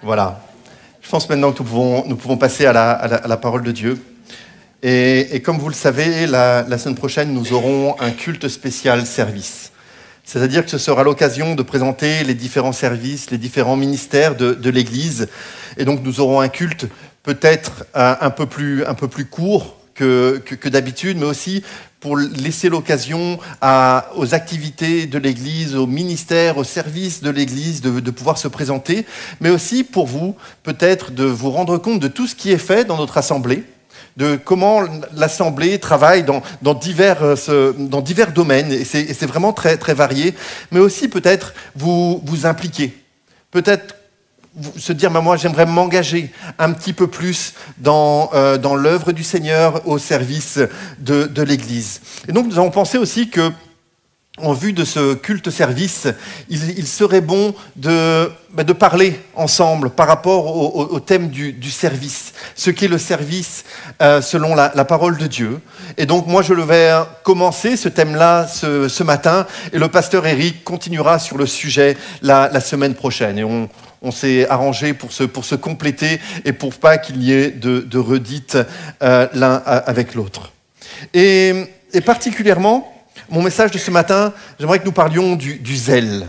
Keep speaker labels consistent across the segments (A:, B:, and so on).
A: Voilà. Je pense maintenant que nous pouvons passer à la parole de Dieu. Et comme vous le savez, la semaine prochaine, nous aurons un culte spécial service. C'est-à-dire que ce sera l'occasion de présenter les différents services, les différents ministères de l'Église. Et donc, nous aurons un culte peut-être un peu plus court que d'habitude, mais aussi pour laisser l'occasion aux activités de l'Église, aux ministères, aux services de l'Église de pouvoir se présenter, mais aussi pour vous, peut-être, de vous rendre compte de tout ce qui est fait dans notre assemblée, de comment l'Assemblée travaille dans divers domaines, et c'est vraiment très, très varié, mais aussi peut-être vous impliquer, peut-être se dire, moi j'aimerais m'engager un petit peu plus dans l'œuvre du Seigneur au service de l'Église. Et donc nous avons pensé aussi que, en vue de ce culte service, il serait bon de parler ensemble par rapport au thème du service, ce qu'est le service selon la parole de Dieu. Et donc moi je vais commencer ce thème-là ce matin, et le pasteur Eric continuera sur le sujet la semaine prochaine. Et on s'est arrangé pour se compléter et pour pas qu'il y ait de redites l'un avec l'autre. Et particulièrement, mon message de ce matin, j'aimerais que nous parlions du zèle.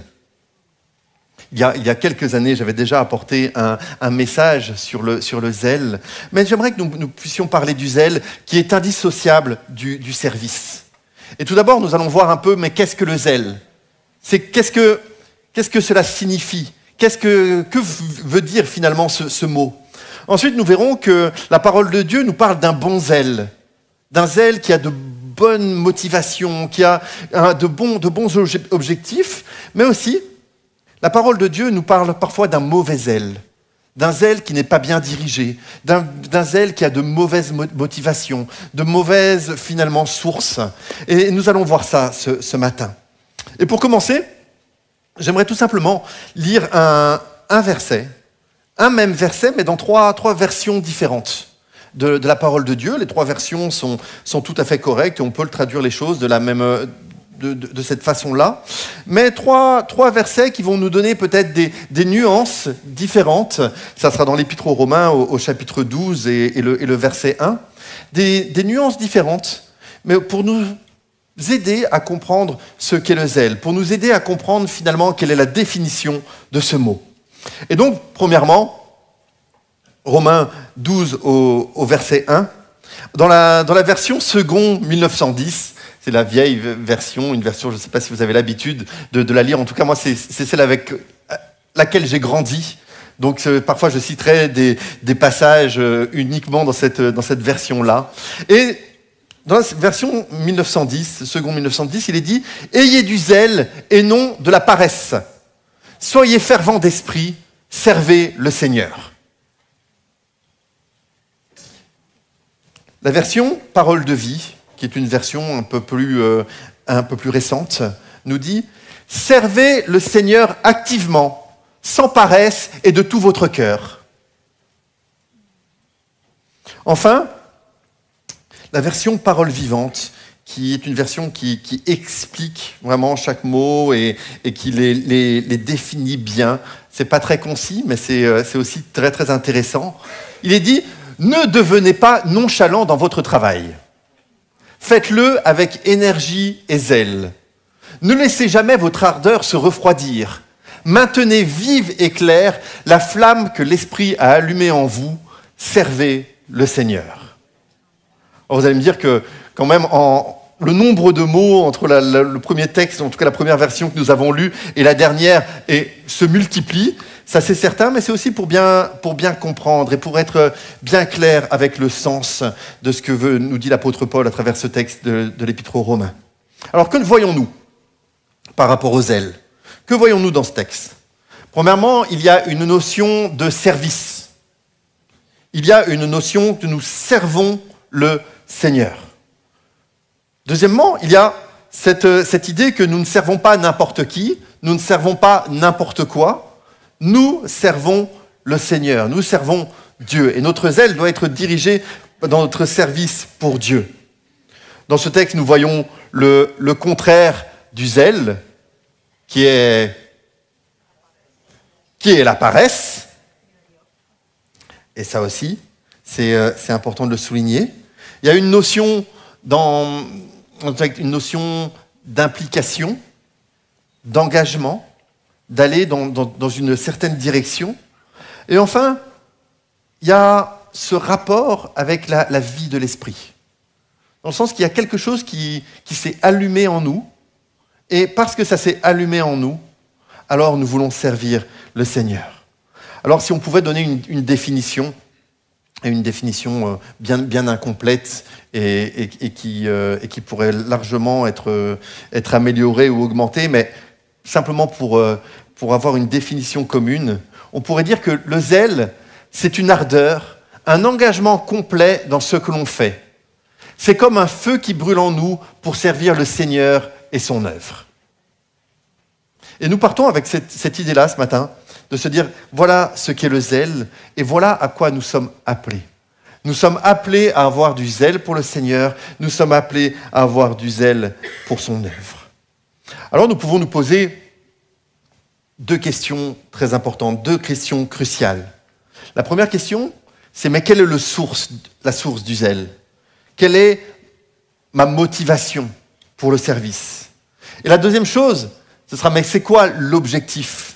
A: Il y a quelques années, j'avais déjà apporté un message sur le zèle, mais j'aimerais que nous puissions parler du zèle qui est indissociable du service. Et tout d'abord, nous allons voir un peu, mais qu'est-ce que le zèle ? Qu'est-ce que cela signifie ? Que veut dire finalement ce mot ? Ensuite, nous verrons que la parole de Dieu nous parle d'un bon zèle, d'un zèle qui a de bonnes motivations, qui a de bons objectifs, mais aussi, la parole de Dieu nous parle parfois d'un mauvais zèle, d'un zèle qui n'est pas bien dirigé, d'un zèle qui a de mauvaises motivations, de mauvaises, finalement, sources. Et nous allons voir ça ce matin. Et pour commencer, j'aimerais tout simplement lire un verset, un même verset, mais dans trois versions différentes de la parole de Dieu. Les trois versions sont tout à fait correctes et on peut le traduire les choses de cette façon-là. Mais trois versets qui vont nous donner peut-être des nuances différentes. Ça sera dans l'Épître aux Romains au chapitre 12 et le verset 1. Des nuances différentes, mais pour nous aider à comprendre ce qu'est le zèle, pour nous aider à comprendre finalement quelle est la définition de ce mot. Et donc, premièrement, Romains 12 au verset 1, dans la version second 1910, c'est la vieille version, une version, je ne sais pas si vous avez l'habitude de la lire, en tout cas moi c'est celle avec laquelle j'ai grandi, donc parfois je citerai des passages uniquement dans cette version-là. Et dans la version 1910, second 1910, il est dit « Ayez du zèle et non de la paresse. Soyez fervents d'esprit, servez le Seigneur. » La version « Parole de vie », qui est une version un peu plus récente, nous dit « Servez le Seigneur activement, sans paresse et de tout votre cœur. » Enfin, la version Parole vivante, qui est une version qui explique vraiment chaque mot et qui les définit bien. C'est pas très concis, mais c'est aussi très très intéressant. Il est dit « Ne devenez pas nonchalant dans votre travail. Faites-le avec énergie et zèle. Ne laissez jamais votre ardeur se refroidir. Maintenez vive et claire la flamme que l'Esprit a allumée en vous. Servez le Seigneur. » Alors vous allez me dire que quand même, le nombre de mots entre le premier texte, en tout cas la première version que nous avons lue, et la dernière se multiplie. Ça c'est certain, mais c'est aussi pour bien comprendre et pour être bien clair avec le sens de ce que nous dit l'apôtre Paul à travers ce texte de l'Épître aux Romains. Alors que voyons-nous par rapport au zèle ? Que voyons-nous dans ce texte ? Premièrement, il y a une notion de service. Il y a une notion que nous servons le Seigneur. Deuxièmement, il y a cette idée que nous ne servons pas n'importe qui, nous ne servons pas n'importe quoi, nous servons le Seigneur, nous servons Dieu. Et notre zèle doit être dirigé dans notre service pour Dieu. Dans ce texte, nous voyons le contraire du zèle, qui est la paresse. Et ça aussi, c'est important de le souligner. Il y a une notion d'implication, d'engagement, d'aller dans une certaine direction. Et enfin, il y a ce rapport avec la vie de l'esprit. Dans le sens qu'il y a quelque chose qui s'est allumé en nous, et parce que ça s'est allumé en nous, alors nous voulons servir le Seigneur. Alors si on pouvait donner une définition, et une définition bien incomplète et qui pourrait largement être améliorée ou augmentée, mais simplement pour avoir une définition commune, on pourrait dire que le zèle, c'est une ardeur, un engagement complet dans ce que l'on fait. C'est comme un feu qui brûle en nous pour servir le Seigneur et son œuvre. Et nous partons avec cette idée-là ce matin, de se dire, voilà ce qu'est le zèle, et voilà à quoi nous sommes appelés. Nous sommes appelés à avoir du zèle pour le Seigneur, nous sommes appelés à avoir du zèle pour son œuvre. Alors nous pouvons nous poser deux questions très importantes, deux questions cruciales. La première question, c'est mais quelle est la source du zèle ? Quelle est ma motivation pour le service ? Et la deuxième chose, ce sera mais c'est quoi l'objectif ?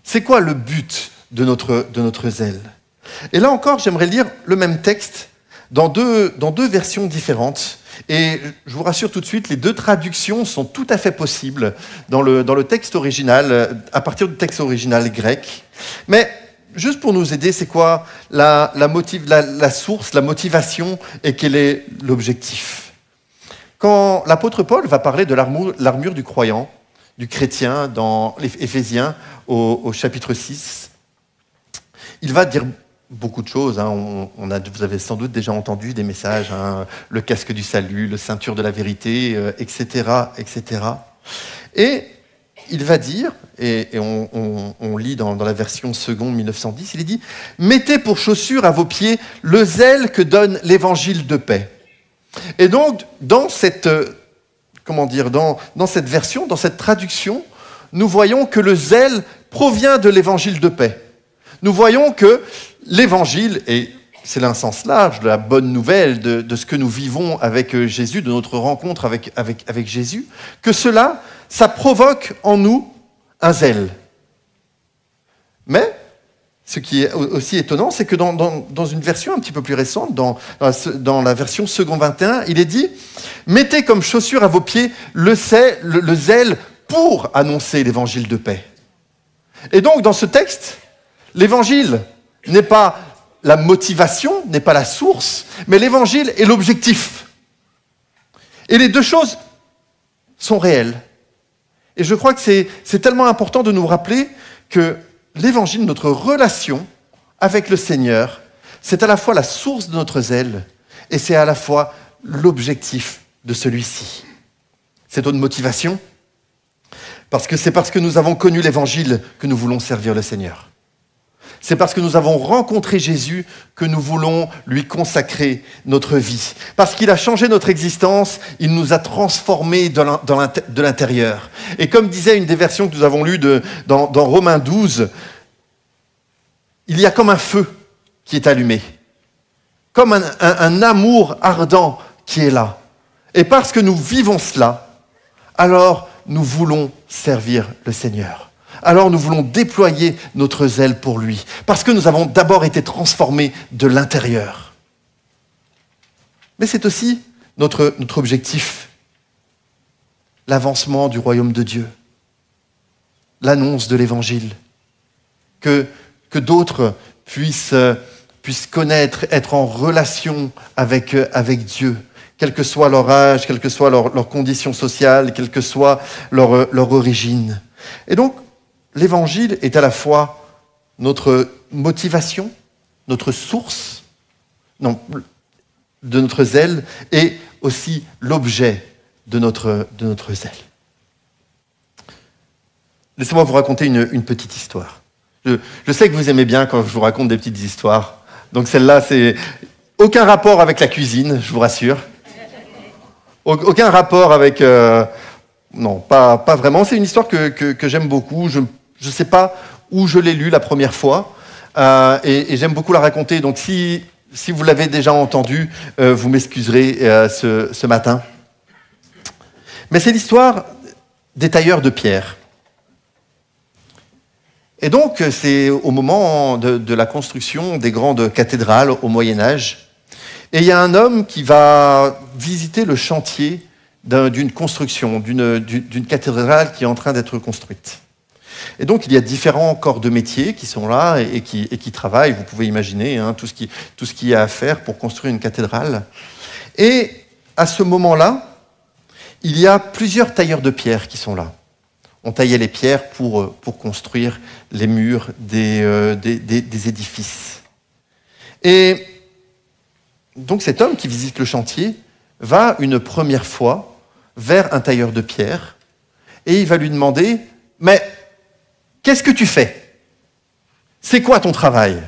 A: C'est quoi le but de notre zèle ? Et là encore, j'aimerais lire le même texte dans deux versions différentes. Et je vous rassure tout de suite, les deux traductions sont tout à fait possibles dans le texte original, à partir du texte original grec. Mais juste pour nous aider, c'est quoi la source, la motivation et quel est l'objectif ? Quand l'apôtre Paul va parler de l'armure du croyant, du chrétien dans Éphésiens au chapitre 6, il va dire beaucoup de choses. Vous avez sans doute déjà entendu des messages, le casque du salut, le ceinture de la vérité, etc., etc. Et il va dire, et on lit dans la version seconde 1910, il est dit « Mettez pour chaussure à vos pieds le zèle que donne l'évangile de paix. » Et donc, dans cette version, dans cette traduction, nous voyons que le zèle provient de l'évangile de paix. Nous voyons que l'évangile, et c'est là un sens large de la bonne nouvelle, de ce que nous vivons avec Jésus, de notre rencontre avec Jésus, que cela, ça provoque en nous un zèle. Mais, ce qui est aussi étonnant, c'est que dans une version un petit peu plus récente, dans la version second 21, il est dit « Mettez comme chaussure à vos pieds le zèle pour annoncer l'évangile de paix. » Et donc, dans ce texte, l'évangile n'est pas la motivation, n'est pas la source, mais l'évangile est l'objectif. Et les deux choses sont réelles. Et je crois que c'est tellement important de nous rappeler que l'évangile, notre relation avec le Seigneur, c'est à la fois la source de notre zèle et c'est à la fois l'objectif de celui-ci. C'est notre motivation, parce que c'est parce que nous avons connu l'évangile que nous voulons servir le Seigneur. C'est parce que nous avons rencontré Jésus que nous voulons lui consacrer notre vie. Parce qu'il a changé notre existence, il nous a transformés de l'intérieur. Et comme disait une des versions que nous avons lues dans Romains 12, il y a comme un feu qui est allumé, comme un amour ardent qui est là. Et parce que nous vivons cela, alors nous voulons servir le Seigneur. Alors nous voulons déployer notre zèle pour lui, parce que nous avons d'abord été transformés de l'intérieur. Mais c'est aussi notre objectif, l'avancement du royaume de Dieu, l'annonce de l'évangile, que d'autres puissent connaître, être en relation avec Dieu, quel que soit leur âge, quelle que soit leur condition sociale, quelle que soit leur origine. Et donc, l'évangile est à la fois notre motivation, notre source de notre zèle et aussi l'objet de notre zèle. Laissez-moi vous raconter une petite histoire. Je sais que vous aimez bien quand je vous raconte des petites histoires. Donc celle-là, c'est aucun rapport avec la cuisine, je vous rassure. Aucun rapport avec... Non, pas vraiment. C'est une histoire que j'aime beaucoup. Je ne sais pas où je l'ai lue la première fois. et j'aime beaucoup la raconter. Donc si vous l'avez déjà entendue, vous m'excuserez ce matin. Mais c'est l'histoire des tailleurs de pierre. Et donc, c'est au moment de la construction des grandes cathédrales au Moyen-Âge. Et il y a un homme qui va visiter le chantier d'une construction, d'une cathédrale qui est en train d'être construite. Et donc, il y a différents corps de métier qui sont là et qui travaillent. Vous pouvez imaginer tout ce qu'il y a à faire pour construire une cathédrale. Et à ce moment-là, il y a plusieurs tailleurs de pierre qui sont là. On taillait les pierres pour construire les murs des édifices. Et donc cet homme qui visite le chantier va une première fois vers un tailleur de pierre et il va lui demander « Mais qu'est-ce que tu fais? C'est quoi ton travail ?»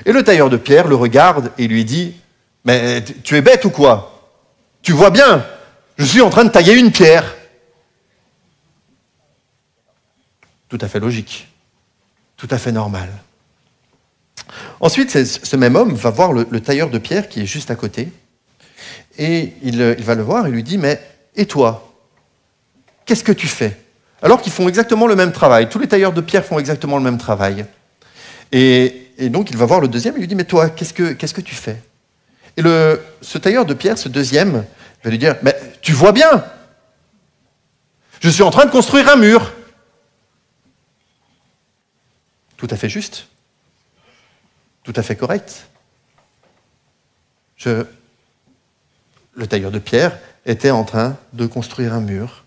A: Et le tailleur de pierre le regarde et lui dit « Mais tu es bête ou quoi? Tu vois bien, je suis en train de tailler une pierre. » Tout à fait logique, tout à fait normal. Ensuite, ce même homme va voir le tailleur de pierre qui est juste à côté, et il va le voir et lui dit « Mais et toi, qu'est-ce que tu fais ?» Alors qu'ils font exactement le même travail. Tous les tailleurs de pierre font exactement le même travail. Et donc, il va voir le deuxième et lui dit « Mais toi, qu'est-ce que tu fais ?» Et ce tailleur de pierre, ce deuxième, va lui dire « Mais tu vois bien, je suis en train de construire un mur. » Tout à fait juste, tout à fait correct. Le tailleur de pierre était en train de construire un mur.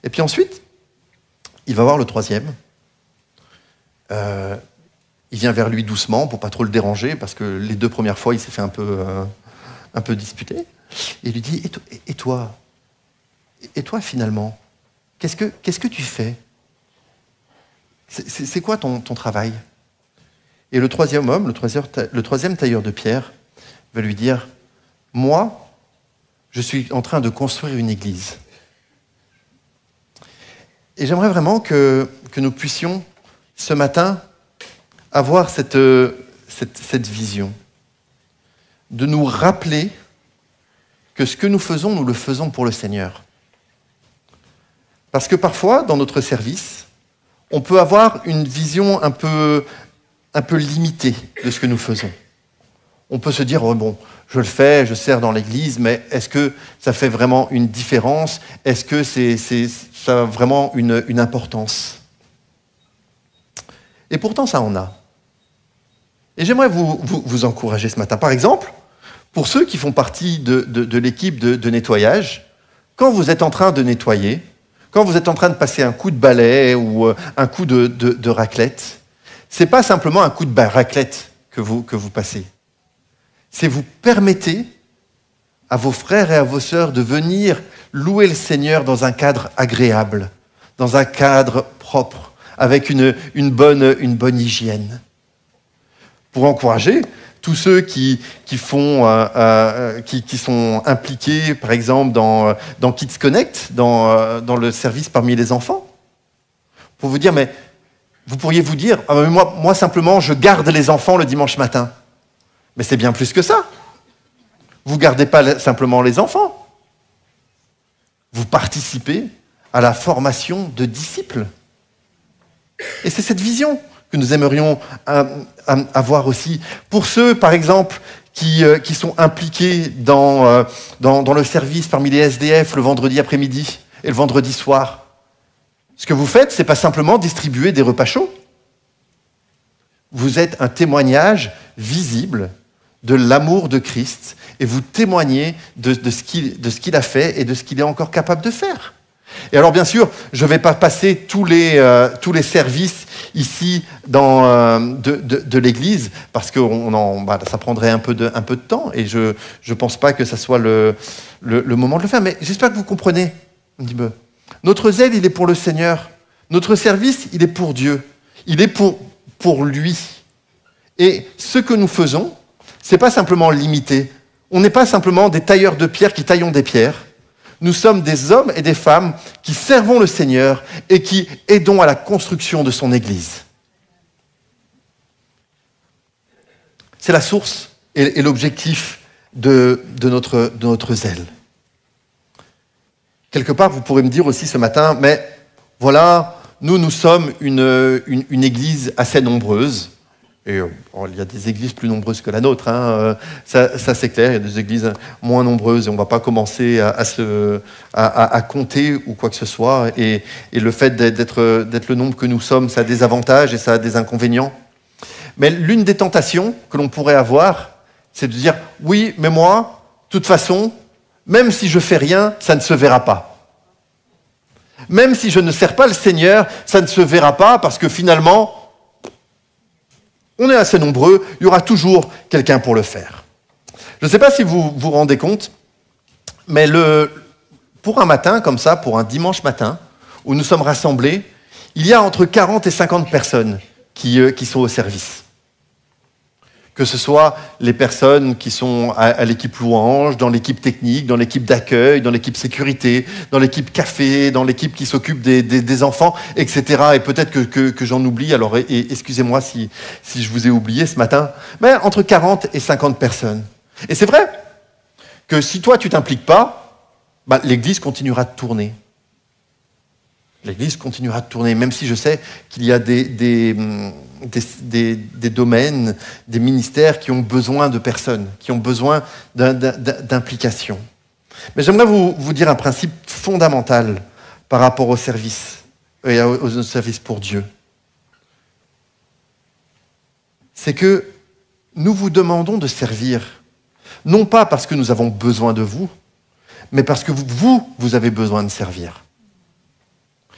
A: Et puis ensuite, il va voir le troisième. Il vient vers lui doucement pour pas trop le déranger, parce que les 2 premières fois, il s'est fait un peu disputer. Et il lui dit « Et toi finalement, qu'est-ce que tu fais ? C'est quoi ton travail ?» Et le troisième homme, le troisième tailleur de pierre, va lui dire « Moi, je suis en train de construire une église. » Et j'aimerais vraiment que nous puissions, ce matin, avoir cette vision, de nous rappeler que ce que nous le faisons pour le Seigneur. Parce que parfois, dans notre service, on peut avoir une vision un peu limitée de ce que nous faisons. On peut se dire, oh bon, je le fais, je sers dans l'église, mais est-ce que ça fait vraiment une différence? Est-ce que ça a vraiment une importance? Et pourtant, ça en a. Et j'aimerais vous encourager ce matin. Par exemple, pour ceux qui font partie de l'équipe de nettoyage, quand vous êtes en train de nettoyer, quand vous êtes en train de passer un coup de balai ou un coup de raclette, ce n'est pas simplement un coup de raclette que vous passez. C'est vous permettez à vos frères et à vos sœurs de venir louer le Seigneur dans un cadre agréable, dans un cadre propre, avec une bonne hygiène. Pour encourager tous ceux qui sont impliqués, par exemple, dans Kids Connect, dans le service parmi les enfants. Pour vous dire, mais vous pourriez vous dire, ah, mais moi simplement, je garde les enfants le dimanche matin. Mais c'est bien plus que ça. Vous ne gardez pas simplement les enfants. Vous participez à la formation de disciples. Et c'est cette vision que nous aimerions avoir aussi. Pour ceux, par exemple, qui sont impliqués dans le service parmi les SDF le vendredi après-midi et le vendredi soir, ce que vous faites, ce n'est pas simplement distribuer des repas chauds. Vous êtes un témoignage visible de l'amour de Christ et vous témoignez de ce qu'il a fait et de ce qu'il est encore capable de faire. Et alors bien sûr, je ne vais pas passer tous les services ici de l'Église parce que ça prendrait un peu de temps et je ne pense pas que ça soit le moment de le faire. Mais j'espère que vous comprenez un petit peu. Notre zèle, il est pour le Seigneur. Notre service, il est pour Dieu. Il est pour lui. Et ce que nous faisons, ce n'est pas simplement limité. On n'est pas simplement des tailleurs de pierre qui taillons des pierres. Nous sommes des hommes et des femmes qui servons le Seigneur et qui aidons à la construction de son Église. c'est la source et l'objectif de notre zèle. Quelque part, vous pourrez me dire aussi ce matin, mais voilà, nous sommes une église assez nombreuse. Et il y a des églises plus nombreuses que la nôtre, hein. Ça c'est clair, il y a des églises moins nombreuses et on ne va pas commencer à compter ou quoi que ce soit. Et le fait d'être le nombre que nous sommes, ça a des avantages et ça a des inconvénients. Mais l'une des tentations que l'on pourrait avoir, c'est de dire « oui, mais moi, de toute façon, même si je fais rien, ça ne se verra pas. Même si je ne sers pas le Seigneur, ça ne se verra pas parce que finalement, on est assez nombreux, il y aura toujours quelqu'un pour le faire. » Je ne sais pas si vous vous rendez compte, mais pour un matin comme ça, pour un dimanche matin, où nous sommes rassemblés, il y a entre 40 et 50 personnes qui sont au service. Que ce soit les personnes qui sont à l'équipe louange, dans l'équipe technique, dans l'équipe d'accueil, dans l'équipe sécurité, dans l'équipe café, dans l'équipe qui s'occupe des enfants, etc. Et peut-être que j'en oublie, alors excusez-moi si je vous ai oublié ce matin, mais entre 40 et 50 personnes. Et c'est vrai que si toi tu t'impliques pas, l'Église continuera de tourner. L'Église continuera de tourner, même si je sais qu'il y a des domaines, des ministères qui ont besoin de personnes, qui ont besoin d'implication. Mais j'aimerais vous dire un principe fondamental par rapport au service, et au service pour Dieu. C'est que nous vous demandons de servir, non pas parce que nous avons besoin de vous, mais parce que vous avez besoin de servir.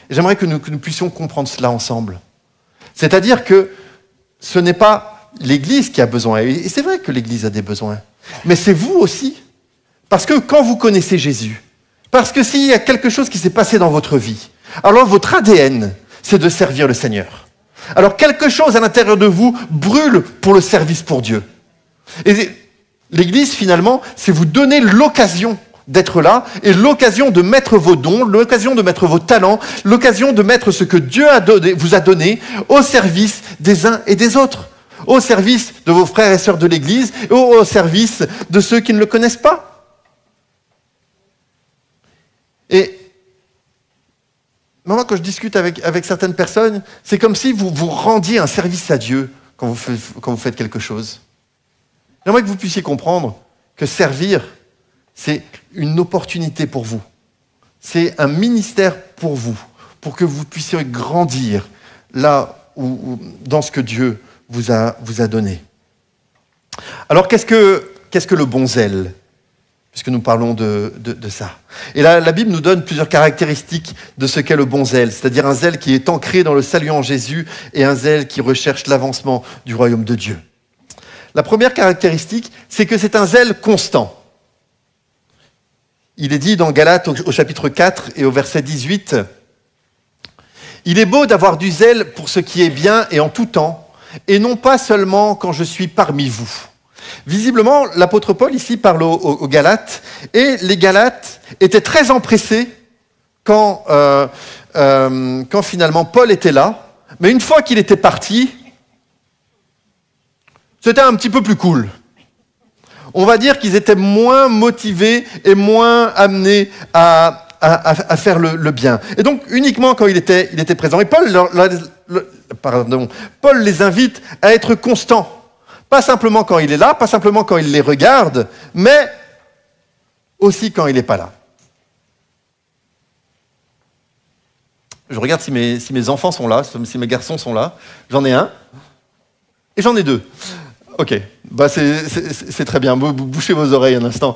A: Et j'aimerais que nous puissions comprendre cela ensemble. C'est-à-dire que ce n'est pas l'Église qui a besoin, et c'est vrai que l'Église a des besoins, mais c'est vous aussi. Parce que quand vous connaissez Jésus, parce que s'il y a quelque chose qui s'est passé dans votre vie, alors votre ADN, c'est de servir le Seigneur. Alors quelque chose à l'intérieur de vous brûle pour le service pour Dieu. Et l'Église, finalement, c'est vous donner l'occasion d'être là, et l'occasion de mettre vos dons, l'occasion de mettre vos talents, l'occasion de mettre ce que Dieu vous a donné au service des uns et des autres, au service de vos frères et sœurs de l'Église, et au service de ceux qui ne le connaissent pas. Et moi, quand je discute avec certaines personnes, c'est comme si vous rendiez un service à Dieu quand vous faites quelque chose. J'aimerais que vous puissiez comprendre que servir, c'est une opportunité pour vous. C'est un ministère pour vous, pour que vous puissiez grandir là dans ce que Dieu vous a donné. Alors, qu'est-ce que le bon zèle ? Puisque nous parlons de ça. Et là, la Bible nous donne plusieurs caractéristiques de ce qu'est le bon zèle, c'est-à-dire un zèle qui est ancré dans le salut en Jésus et un zèle qui recherche l'avancement du royaume de Dieu. La première caractéristique, c'est que c'est un zèle constant. Il est dit dans Galates au chapitre 4 et au verset 18, « Il est beau d'avoir du zèle pour ce qui est bien et en tout temps, et non pas seulement quand je suis parmi vous. » Visiblement, l'apôtre Paul ici parle aux Galates, et les Galates étaient très empressés quand finalement Paul était là, mais une fois qu'il était parti, c'était un petit peu plus cool. On va dire qu'ils étaient moins motivés et moins amenés à faire le bien. Et donc, uniquement quand il était présent. Et Paul les invite à être constants. Pas simplement quand il est là, pas simplement quand il les regarde, mais aussi quand il n'est pas là. Je regarde si mes enfants sont là, si mes garçons sont là. J'en ai un et j'en ai deux. Ok, c'est très bien. Bouchez vos oreilles un instant.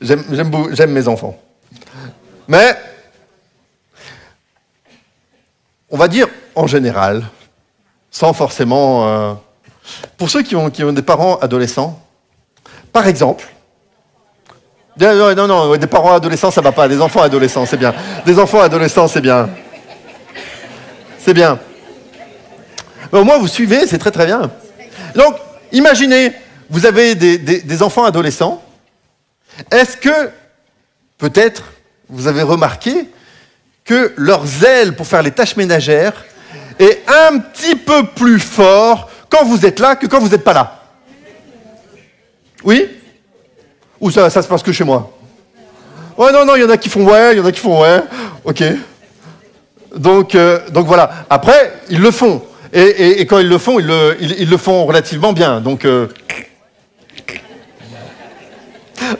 A: J'aime mes enfants. Mais, on va dire en général, sans forcément... pour ceux qui ont des parents adolescents, par exemple... Non, des parents adolescents, ça ne va pas. Des enfants adolescents, c'est bien. Des enfants adolescents, c'est bien. C'est bien. Mais au moins, vous suivez, c'est très très bien. Donc, imaginez, vous avez des enfants adolescents. Est-ce que, peut-être, vous avez remarqué que leur zèle pour faire les tâches ménagères est un petit peu plus fort quand vous êtes là que quand vous n'êtes pas là. Oui? Ou ça se passe que chez moi? Ouais, non, il y en a qui font ouais, il y en a qui font ouais. Ok. Donc voilà. Après, ils le font. Et quand ils le font, ils le font relativement bien. Donc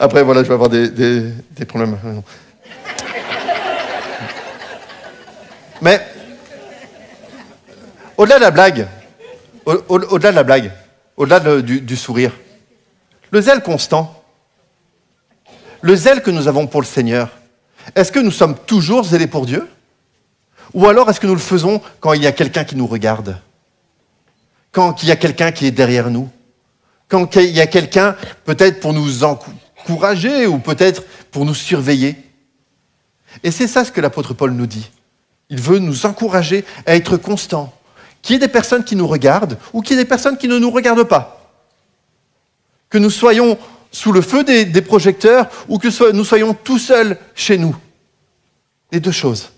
A: après, voilà, je vais avoir des problèmes. Mais au-delà de la blague, au-delà du sourire, le zèle constant, le zèle que nous avons pour le Seigneur, est-ce que nous sommes toujours zélés pour Dieu? Ou alors est-ce que nous le faisons quand il y a quelqu'un qui nous regarde? Quand il y a quelqu'un qui est derrière nous? Quand il y a quelqu'un peut-être pour nous encourager ou peut-être pour nous surveiller? Et c'est ça ce que l'apôtre Paul nous dit. Il veut nous encourager à être constants. Qu'il y ait des personnes qui nous regardent ou qu'il y ait des personnes qui ne nous regardent pas. Que nous soyons sous le feu des projecteurs ou que nous soyons tout seuls chez nous. Les deux choses.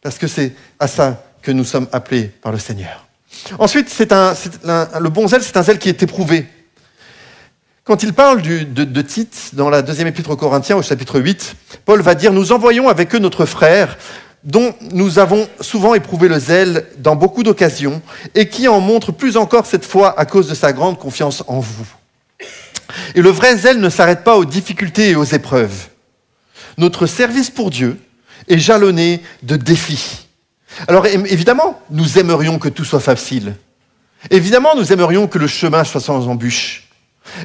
A: Parce que c'est à ça que nous sommes appelés par le Seigneur. Ensuite, le bon zèle, c'est un zèle qui est éprouvé. Quand il parle de Tite, dans la deuxième épître aux Corinthiens, au chapitre 8, Paul va dire « Nous envoyons avec eux notre frère, dont nous avons souvent éprouvé le zèle dans beaucoup d'occasions, et qui en montre plus encore cette fois à cause de sa grande confiance en vous. Et le vrai zèle ne s'arrête pas aux difficultés et aux épreuves. Notre service pour Dieu est jalonné de défis. Alors évidemment, nous aimerions que tout soit facile. Évidemment, nous aimerions que le chemin soit sans embûches.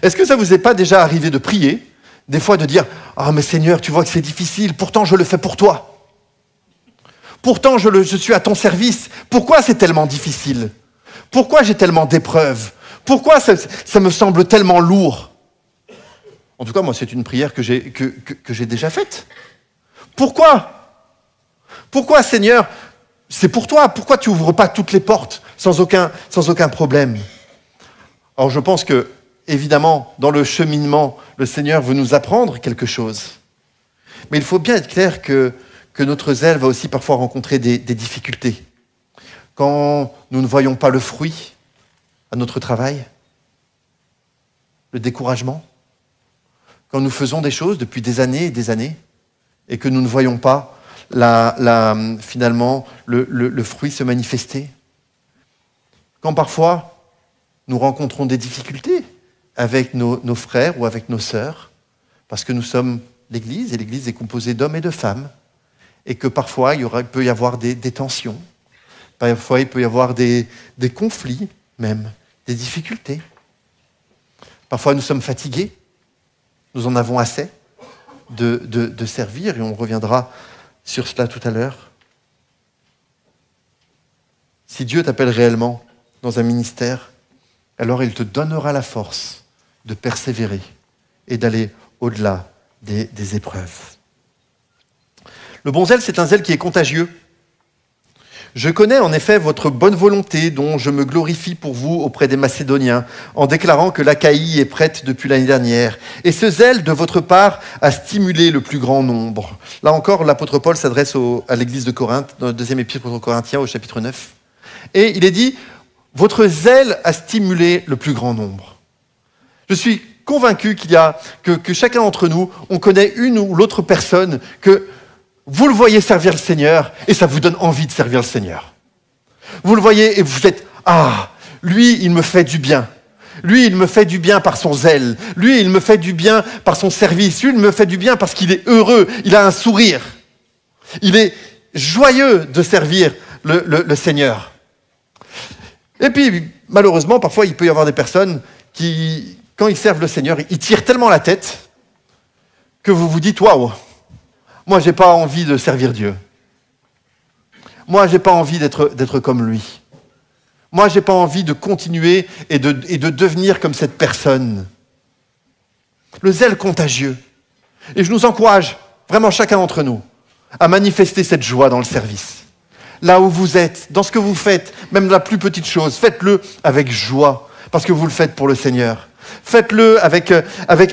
A: Est-ce que ça vous est pas déjà arrivé de prier, des fois de dire « Ah mais Seigneur, tu vois que c'est difficile, pourtant je le fais pour toi. Pourtant je suis à ton service. Pourquoi c'est tellement difficile? Pourquoi j'ai tellement d'épreuves? Pourquoi ça me semble tellement lourd ?» En tout cas, moi, c'est une prière que j'ai déjà faite. Pourquoi, Seigneur, c'est pour toi? Pourquoi tu n'ouvres pas toutes les portes sans aucun problème? Alors, je pense que, évidemment, dans le cheminement, le Seigneur veut nous apprendre quelque chose. Mais il faut bien être clair que notre zèle va aussi parfois rencontrer des difficultés. Quand nous ne voyons pas le fruit à notre travail, le découragement, quand nous faisons des choses depuis des années et des années, et que nous ne voyons pas finalement le fruit se manifester. Quand parfois nous rencontrons des difficultés avec nos frères ou avec nos sœurs, parce que nous sommes l'Église, et l'Église est composée d'hommes et de femmes, et que parfois il peut y avoir des tensions, parfois il peut y avoir des conflits même, des difficultés. Parfois nous sommes fatigués, nous en avons assez de servir, et on reviendra sur cela tout à l'heure. Si Dieu t'appelle réellement dans un ministère, alors il te donnera la force de persévérer et d'aller au-delà des épreuves. Le bon zèle, c'est un zèle qui est contagieux. Je connais en effet votre bonne volonté dont je me glorifie pour vous auprès des Macédoniens en déclarant que l'Achaïe est prête depuis l'année dernière. Et ce zèle de votre part a stimulé le plus grand nombre. Là encore, l'apôtre Paul s'adresse à l'église de Corinthe, dans le deuxième épître aux Corinthiens au chapitre 9. Et il est dit, votre zèle a stimulé le plus grand nombre. Je suis convaincu que chacun d'entre nous, on connaît une ou l'autre personne que vous le voyez servir le Seigneur et ça vous donne envie de servir le Seigneur. Vous le voyez et vous êtes « Ah, lui, il me fait du bien. Lui, il me fait du bien par son zèle. Lui, il me fait du bien par son service. Lui, il me fait du bien parce qu'il est heureux. Il a un sourire. Il est joyeux de servir le Seigneur. » Et puis, malheureusement, parfois, il peut y avoir des personnes qui, quand ils servent le Seigneur, ils tirent tellement la tête que vous vous dites « Waouh, moi, j'ai pas envie de servir Dieu. Moi, j'ai pas envie d'être comme lui. Moi, j'ai pas envie de continuer et de devenir comme cette personne. » Le zèle contagieux. Et je nous encourage, vraiment chacun d'entre nous, à manifester cette joie dans le service. Là où vous êtes, dans ce que vous faites, même la plus petite chose, faites-le avec joie. parce que vous le faites pour le Seigneur. Faites-le avec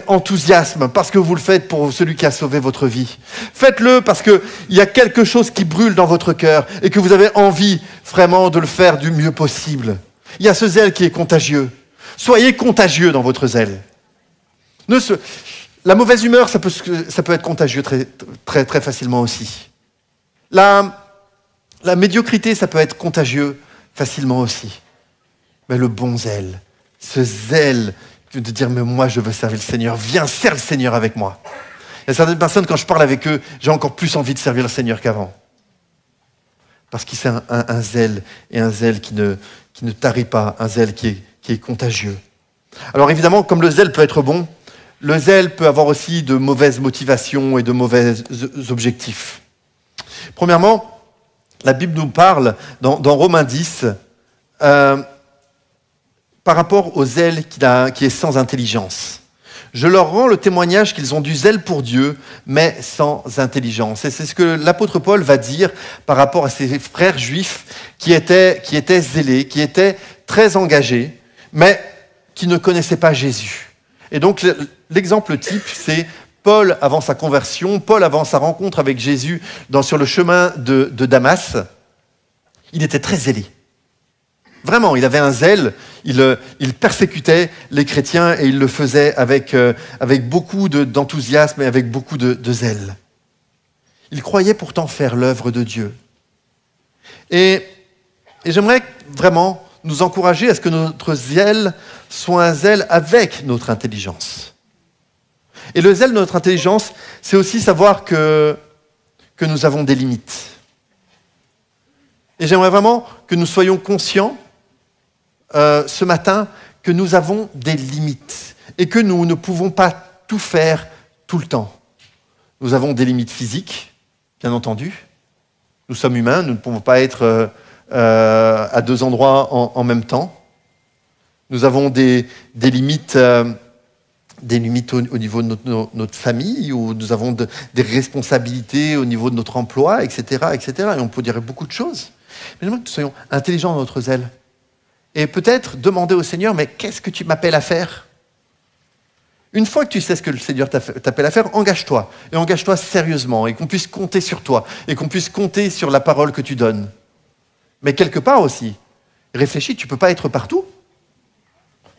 A: enthousiasme, parce que vous le faites pour celui qui a sauvé votre vie. Faites-le parce qu'il y a quelque chose qui brûle dans votre cœur et que vous avez envie vraiment de le faire du mieux possible. Il y a ce zèle qui est contagieux. Soyez contagieux dans votre zèle. La mauvaise humeur, ça peut être contagieux très, très, très facilement aussi. La médiocrité, ça peut être contagieux facilement aussi. Mais le bon zèle, ce zèle de dire « mais moi je veux servir le Seigneur, viens, sers le Seigneur avec moi ». Il y a certaines personnes, quand je parle avec eux, j'ai encore plus envie de servir le Seigneur qu'avant. Parce que c'est un zèle, et un zèle qui ne tarit pas, un zèle qui est contagieux. Alors évidemment, comme le zèle peut être bon, le zèle peut avoir aussi de mauvaises motivations et de mauvais objectifs. Premièrement, la Bible nous parle dans Romains 10 par rapport au zèle qui est sans intelligence. Je leur rends le témoignage qu'ils ont du zèle pour Dieu, mais sans intelligence. Et c'est ce que l'apôtre Paul va dire par rapport à ses frères juifs qui étaient zélés, qui étaient très engagés, mais qui ne connaissaient pas Jésus. Et donc l'exemple type, c'est Paul avant sa conversion, Paul avant sa rencontre avec Jésus sur le chemin de Damas. Il était très zélé. Vraiment, il avait un zèle, il persécutait les chrétiens et il le faisait avec beaucoup d'enthousiasme et avec beaucoup de zèle. Il croyait pourtant faire l'œuvre de Dieu. Et j'aimerais vraiment nous encourager à ce que notre zèle soit un zèle avec notre intelligence. Et le zèle de notre intelligence, c'est aussi savoir que nous avons des limites. Et j'aimerais vraiment que nous soyons conscients ce matin que nous avons des limites et que nous ne pouvons pas tout faire tout le temps. Nous avons des limites physiques, bien entendu. Nous sommes humains, nous ne pouvons pas être à deux endroits en même temps. Nous avons des limites au niveau de notre famille, où nous avons des responsabilités au niveau de notre emploi, etc., etc. Et on peut dire beaucoup de choses. Mais j'aimerais que nous soyons intelligents dans notre zèle. Et peut-être demander au Seigneur, mais qu'est-ce que tu m'appelles à faire ? Une fois que tu sais ce que le Seigneur t'appelle à faire, engage-toi. Et engage-toi sérieusement, et qu'on puisse compter sur toi, et qu'on puisse compter sur la parole que tu donnes. Mais quelque part aussi, réfléchis, tu ne peux pas être partout.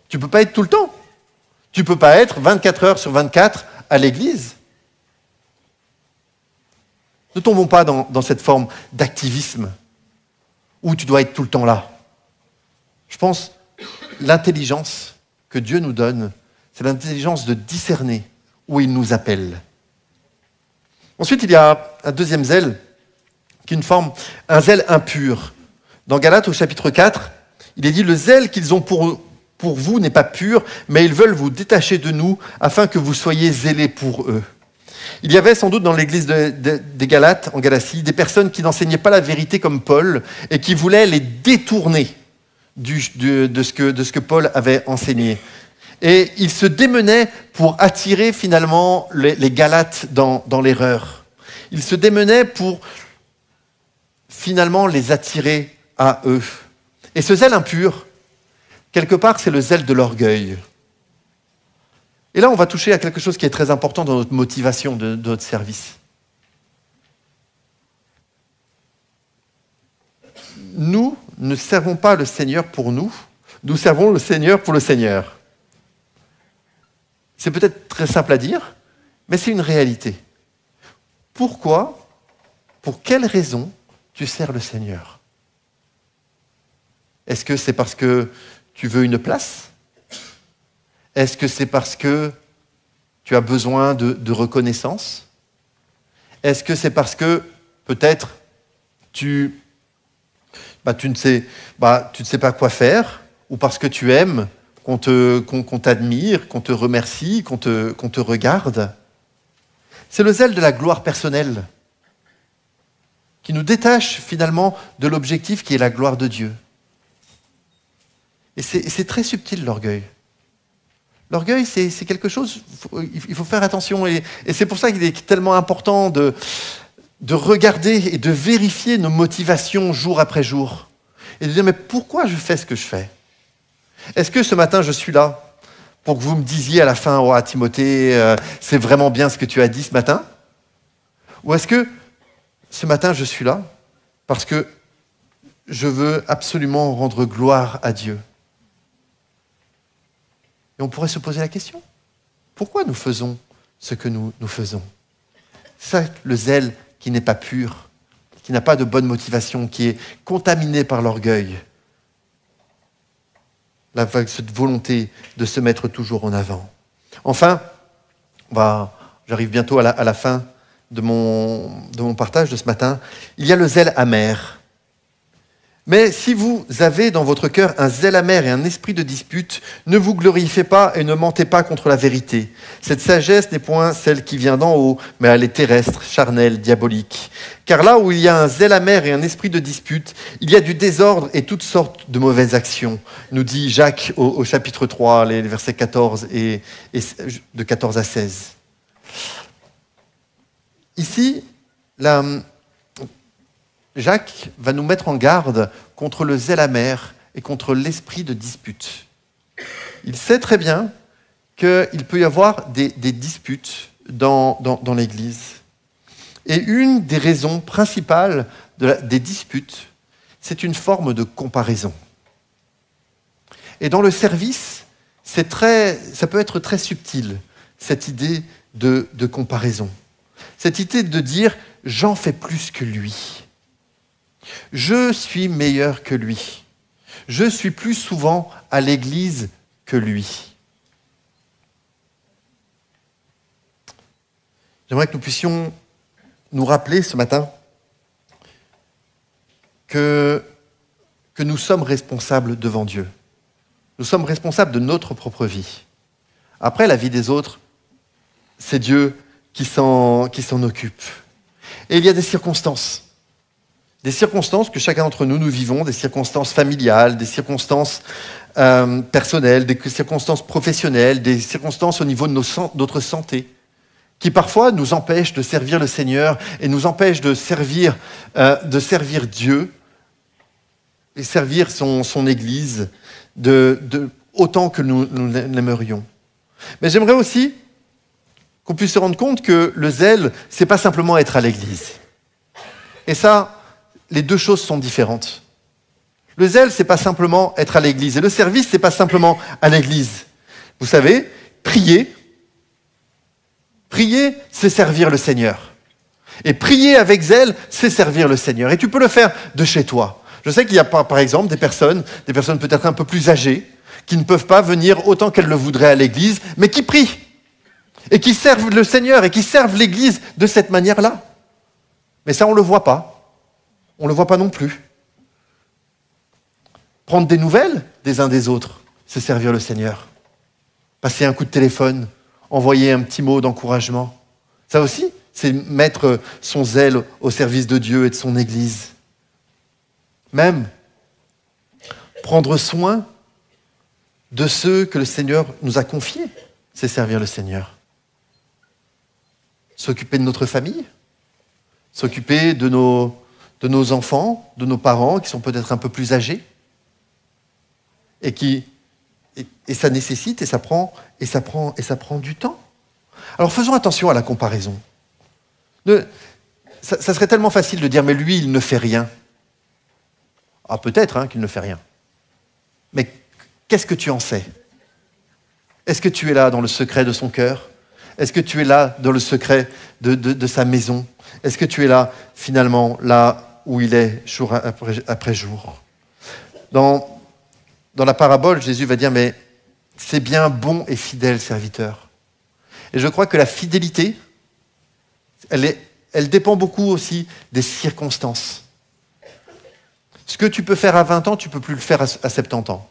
A: Tu ne peux pas être tout le temps. Tu ne peux pas être 24 heures sur 24 à l'église. Ne tombons pas dans cette forme d'activisme où tu dois être tout le temps là. Je pense que l'intelligence que Dieu nous donne, c'est l'intelligence de discerner où il nous appelle. Ensuite, il y a un deuxième zèle, qui est un zèle impur. Dans Galates, au chapitre 4, il est dit « Le zèle qu'ils ont pour vous n'est pas pur, mais ils veulent vous détacher de nous afin que vous soyez zélés pour eux. » Il y avait sans doute dans l'église des Galates, en Galatie, des personnes qui n'enseignaient pas la vérité comme Paul et qui voulaient les détourner de ce que Paul avait enseigné. Et ils se démenaient pour attirer finalement les Galates dans l'erreur. Ils se démenaient pour finalement les attirer à eux. Et ce zèle impur, quelque part, c'est le zèle de l'orgueil. Et là, on va toucher à quelque chose qui est très important dans notre motivation de notre service. Nous ne servons pas le Seigneur pour nous, nous servons le Seigneur pour le Seigneur. C'est peut-être très simple à dire, mais c'est une réalité. Pourquoi, pour quelle raison tu sers le Seigneur ? Est-ce que c'est parce que tu veux une place ? Est-ce que c'est parce que tu as besoin de reconnaissance ? Est-ce que c'est parce que peut-être tu ne sais pas quoi faire, ou parce que tu aimes qu'on t'admire, qu'on te remercie, qu'on te regarde ? C'est le zèle de la gloire personnelle qui nous détache finalement de l'objectif qui est la gloire de Dieu. Et c'est très subtil, l'orgueil. L'orgueil, c'est quelque chose, il faut faire attention. Et c'est pour ça qu'il est tellement important de regarder et de vérifier nos motivations jour après jour. Et de dire, mais pourquoi je fais ce que je fais ? Est-ce que ce matin, je suis là pour que vous me disiez à la fin, oh, Timothée, c'est vraiment bien ce que tu as dit ce matin? Ou est-ce que ce matin, je suis là parce que je veux absolument rendre gloire à Dieu? Et on pourrait se poser la question, pourquoi nous faisons ce que nous faisons? C'est ça, le zèle qui n'est pas pur, qui n'a pas de bonne motivation, qui est contaminé par l'orgueil. Cette volonté de se mettre toujours en avant. Enfin, j'arrive bientôt à la fin de mon partage de ce matin, il y a le zèle amer. Mais si vous avez dans votre cœur un zèle amer et un esprit de dispute, ne vous glorifiez pas et ne mentez pas contre la vérité. Cette sagesse n'est point celle qui vient d'en haut, mais elle est terrestre, charnelle, diabolique. Car là où il y a un zèle amer et un esprit de dispute, il y a du désordre et toutes sortes de mauvaises actions, nous dit Jacques au chapitre 3, les versets 14 et de 14 à 16. Ici, Jacques va nous mettre en garde contre le zèle amer et contre l'esprit de dispute. Il sait très bien qu'il peut y avoir des disputes dans l'Église. Et une des raisons principales des disputes, c'est une forme de comparaison. Et dans le service, ça peut être très subtil, cette idée de comparaison. Cette idée de dire « j'en fais plus que lui ». Je suis meilleur que lui. Je suis plus souvent à l'église que lui. J'aimerais que nous puissions nous rappeler ce matin que nous sommes responsables devant Dieu. Nous sommes responsables de notre propre vie. Après, la vie des autres, c'est Dieu qui s'en occupe. Et il y a des circonstances que chacun d'entre nous vivons, des circonstances familiales, des circonstances personnelles, des circonstances professionnelles, des circonstances au niveau de notre santé, qui parfois nous empêchent de servir le Seigneur et nous empêchent de servir Dieu et servir son Église autant que nous l'aimerions. Mais j'aimerais aussi qu'on puisse se rendre compte que le zèle, c'est pas simplement être à l'Église. Et ça, les deux choses sont différentes. Le zèle, c'est pas simplement être à l'église. Et le service, c'est pas simplement à l'église. Vous savez, prier, c'est servir le Seigneur. Et prier avec zèle, c'est servir le Seigneur. Et tu peux le faire de chez toi. Je sais qu'il y a par exemple des personnes peut-être un peu plus âgées, qui ne peuvent pas venir autant qu'elles le voudraient à l'église, mais qui prient. Et qui servent le Seigneur et qui servent l'église de cette manière-là. Mais ça, on ne le voit pas. On ne le voit pas non plus. Prendre des nouvelles des uns des autres, c'est servir le Seigneur. Passer un coup de téléphone, envoyer un petit mot d'encouragement. Ça aussi, c'est mettre son zèle au service de Dieu et de son Église. Même prendre soin de ceux que le Seigneur nous a confiés, c'est servir le Seigneur. S'occuper de notre famille, s'occuper de nos enfants, de nos parents qui sont peut-être un peu plus âgés et ça nécessite et ça prend du temps. Alors faisons attention à la comparaison. Ça serait tellement facile de dire mais lui il ne fait rien. Ah peut-être qu'il ne fait rien. Mais qu'est-ce que tu en sais? Est-ce que tu es là dans le secret de son cœur? Est-ce que tu es là dans le secret de sa maison? Est-ce que tu es là, finalement, là où il est jour après jour? Dans la parabole, Jésus va dire, mais c'est bien bon et fidèle serviteur. Et je crois que la fidélité, elle dépend beaucoup aussi des circonstances. Ce que tu peux faire à 20 ans, tu ne peux plus le faire à 70 ans.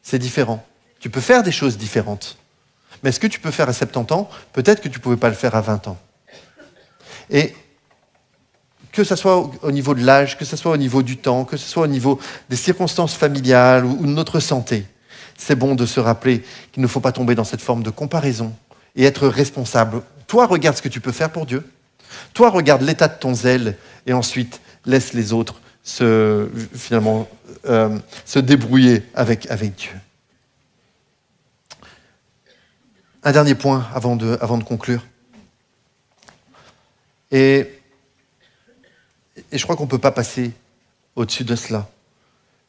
A: C'est différent. Tu peux faire des choses différentes. Mais ce que tu peux faire à 70 ans, peut-être que tu ne pouvais pas le faire à 20 ans. Et que ce soit au niveau de l'âge, que ce soit au niveau du temps, que ce soit au niveau des circonstances familiales ou de notre santé, c'est bon de se rappeler qu'il ne faut pas tomber dans cette forme de comparaison et être responsable. Toi, regarde ce que tu peux faire pour Dieu. Toi, regarde l'état de ton zèle et ensuite laisse les autres finalement se débrouiller avec Dieu. Un dernier point avant de conclure. Et je crois qu'on ne peut pas passer au-dessus de cela.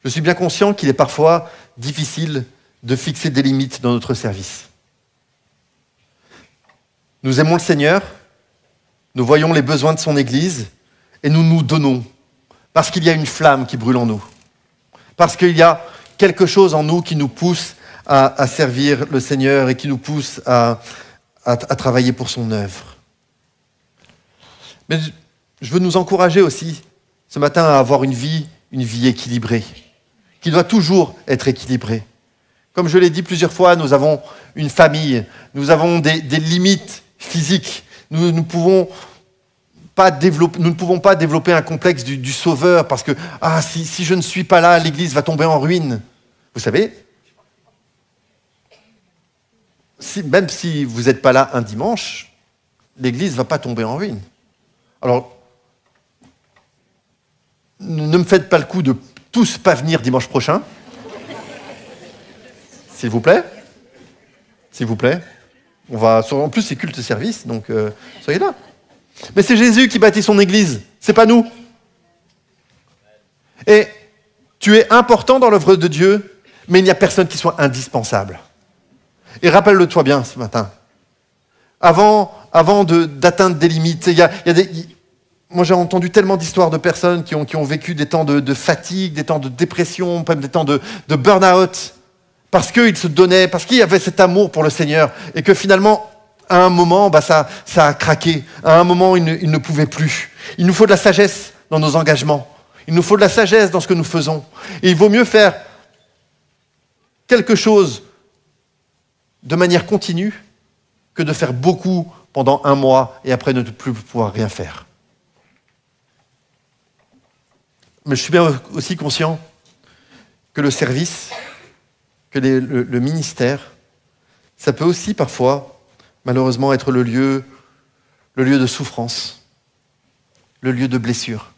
A: Je suis bien conscient qu'il est parfois difficile de fixer des limites dans notre service. Nous aimons le Seigneur, nous voyons les besoins de son Église et nous nous donnons parce qu'il y a une flamme qui brûle en nous, parce qu'il y a quelque chose en nous qui nous pousse à servir le Seigneur et qui nous pousse à travailler pour son œuvre. Mais je veux nous encourager aussi ce matin à avoir une vie équilibrée, qui doit toujours être équilibrée. Comme je l'ai dit plusieurs fois, nous avons une famille, nous avons des limites physiques. Nous ne pouvons pas développer un complexe du sauveur parce que si je ne suis pas là, l'Église va tomber en ruine. Vous savez, même si vous n'êtes pas là un dimanche, l'Église ne va pas tomber en ruine. Alors, ne me faites pas le coup de tous pas venir dimanche prochain. S'il vous plaît. S'il vous plaît. En plus, c'est culte service, donc soyez là. Mais c'est Jésus qui bâtit son Église, c'est pas nous. Et tu es important dans l'œuvre de Dieu, mais il n'y a personne qui soit indispensable. Et rappelle-le-toi bien ce matin. Avant d'atteindre des limites, moi j'ai entendu tellement d'histoires de personnes qui ont vécu des temps de fatigue, des temps de dépression, même des temps de burn-out, parce qu'ils se donnaient, parce qu'il y avait cet amour pour le Seigneur, et que finalement, à un moment, ça a craqué. À un moment, ils ne pouvaient plus. Il nous faut de la sagesse dans nos engagements. Il nous faut de la sagesse dans ce que nous faisons. Et il vaut mieux faire quelque chose de manière continue que de faire beaucoup pendant un mois et après ne plus pouvoir rien faire. Mais je suis bien aussi conscient que le service, que le ministère, ça peut aussi parfois, malheureusement, être le lieu de souffrance, le lieu de blessure,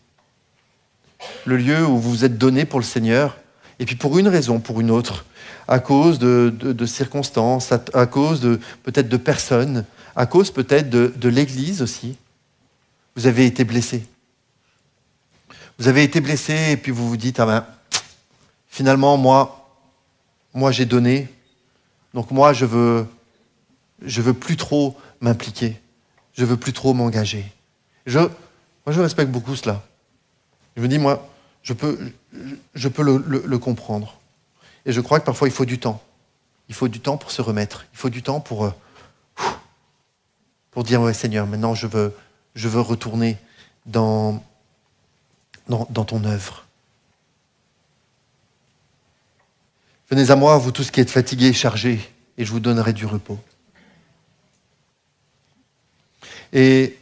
A: le lieu où vous vous êtes donné pour le Seigneur, et puis pour une raison, pour une autre, à cause de circonstances, à cause peut-être de personnes, à cause peut-être de l'Église aussi, vous avez été blessé. Vous avez été blessé et puis vous vous dites, finalement, moi j'ai donné, donc moi je veux plus trop m'impliquer, je veux plus trop m'engager. Moi je respecte beaucoup cela. Je me dis, moi, je peux le comprendre. Et je crois que parfois il faut du temps. Il faut du temps pour se remettre. Il faut du temps pour dire, ouais Seigneur, maintenant je veux retourner dans ton œuvre. Venez à moi, vous tous qui êtes fatigués et chargés, et je vous donnerai du repos. Et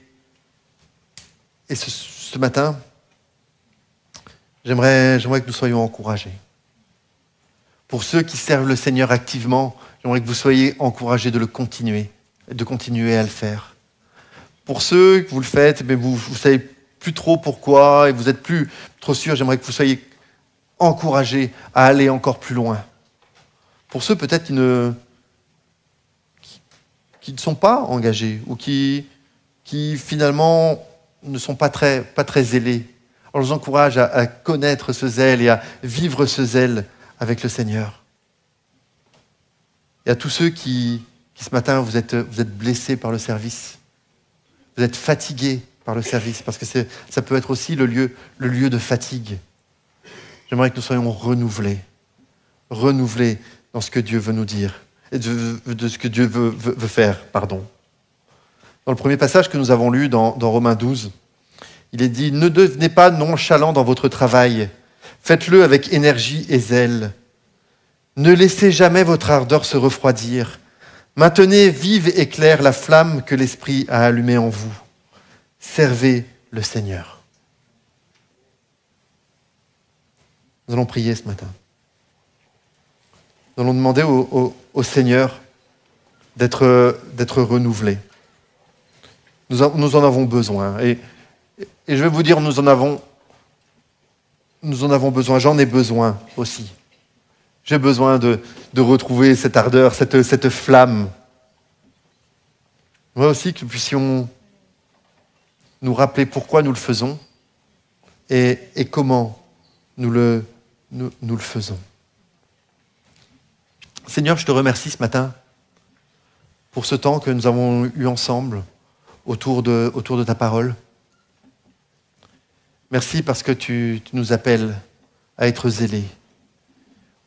A: ce matin, j'aimerais que nous soyons encouragés. Pour ceux qui servent le Seigneur activement, j'aimerais que vous soyez encouragés de continuer à le faire. Pour ceux que vous le faites, mais vous ne savez plus trop pourquoi et vous n'êtes plus trop sûr, j'aimerais que vous soyez encouragés à aller encore plus loin. Pour ceux peut-être qui ne sont pas engagés ou qui finalement ne sont pas très zélés, alors je vous encourage à connaître ce zèle et à vivre ce zèle avec le Seigneur. Et à tous ceux qui ce matin, vous êtes blessés par le service, vous êtes fatigués par le service, parce que ça peut être aussi le lieu de fatigue. J'aimerais que nous soyons renouvelés dans ce que Dieu veut nous dire, et de ce que Dieu veut faire, pardon. Dans le premier passage que nous avons lu dans Romains 12, il est dit « Ne devenez pas nonchalants dans votre travail, faites-le avec énergie et zèle. Ne laissez jamais votre ardeur se refroidir. Maintenez vive et claire la flamme que l'Esprit a allumée en vous. Servez le Seigneur. » Nous allons prier ce matin. Nous allons demander au Seigneur d'être renouvelé. Nous en avons besoin. Et je vais vous dire, nous en avons nous en avons besoin, j'en ai besoin aussi. J'ai besoin de retrouver cette ardeur, cette flamme. Moi aussi que nous puissions nous rappeler pourquoi nous le faisons et comment nous le faisons. Seigneur, je te remercie ce matin pour ce temps que nous avons eu ensemble autour de ta parole. Merci parce que tu nous appelles à être zélés.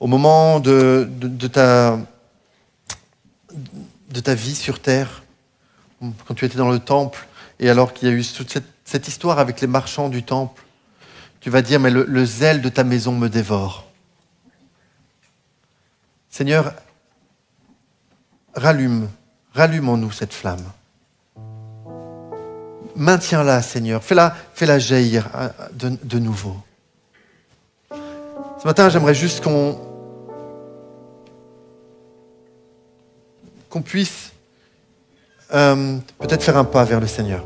A: Au moment de ta vie sur terre, quand tu étais dans le temple, et alors qu'il y a eu toute cette histoire avec les marchands du temple, tu vas dire, mais le zèle de ta maison me dévore. Seigneur, rallume en nous cette flamme. Maintiens-la, Seigneur. Fais-la jaillir de nouveau. Ce matin, j'aimerais juste qu'on puisse peut-être faire un pas vers le Seigneur.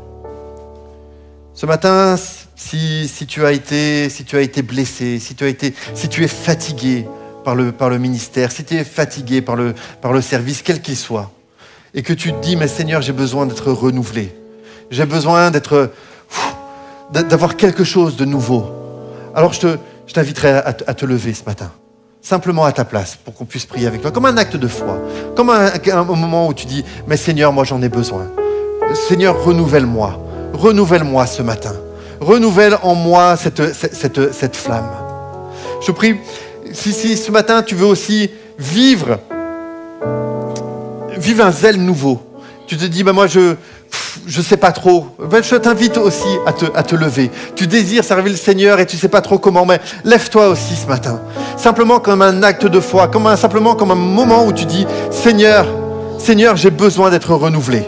A: Ce matin, si tu as été blessé, si tu es fatigué par le ministère, si tu es fatigué par le service, quel qu'il soit, et que tu te dis, mais Seigneur, j'ai besoin d'être renouvelé. J'ai besoin d'avoir quelque chose de nouveau. Alors je t'inviterai à te lever ce matin, simplement à ta place, pour qu'on puisse prier avec toi, comme un acte de foi, comme un moment où tu dis, mais Seigneur, moi j'en ai besoin. Seigneur, renouvelle-moi ce matin. Renouvelle en moi cette flamme. Je prie, si ce matin tu veux aussi vivre un zèle nouveau, tu te dis, bah moi je sais pas trop. Ben, je t'invite aussi à te lever. Tu désires servir le Seigneur et tu sais pas trop comment, mais lève-toi aussi ce matin. Simplement comme un acte de foi, simplement comme un moment où tu dis, Seigneur, j'ai besoin d'être renouvelé.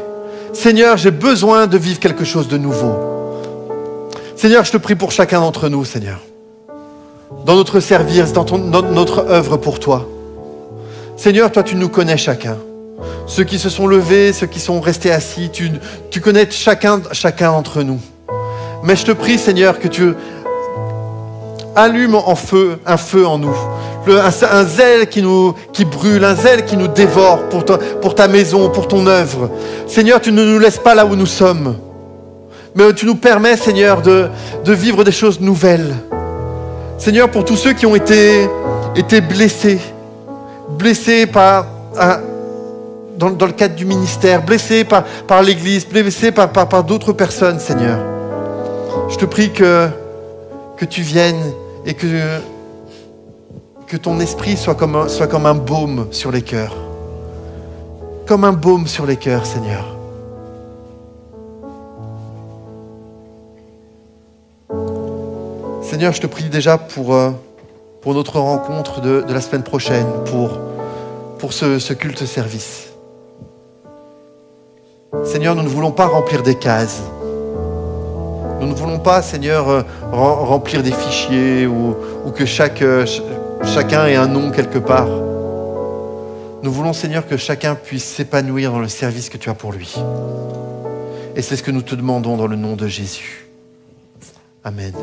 A: Seigneur, j'ai besoin de vivre quelque chose de nouveau. Seigneur, je te prie pour chacun d'entre nous, Seigneur. Dans notre service, dans notre œuvre pour toi. Seigneur, toi, tu nous connais chacun. Ceux qui se sont levés, ceux qui sont restés assis, tu connais chacun d'entre nous. Mais je te prie, Seigneur, que tu allumes un feu en nous. Un zèle qui brûle, un zèle qui nous dévore pour ta maison, pour ton œuvre. Seigneur, tu ne nous laisses pas là où nous sommes. Mais tu nous permets, Seigneur, de vivre des choses nouvelles. Seigneur, pour tous ceux qui ont été blessés dans le cadre du ministère, blessés par l'Église, blessés par d'autres personnes, Seigneur. Je te prie que tu viennes et que ton esprit soit comme un baume sur les cœurs. Comme un baume sur les cœurs, Seigneur. Seigneur, je te prie déjà pour notre rencontre de la semaine prochaine, pour ce culte service. Seigneur, nous ne voulons pas remplir des cases. Nous ne voulons pas, Seigneur, remplir des fichiers ou que chacun ait un nom quelque part. Nous voulons, Seigneur, que chacun puisse s'épanouir dans le service que tu as pour lui. Et c'est ce que nous te demandons dans le nom de Jésus. Amen.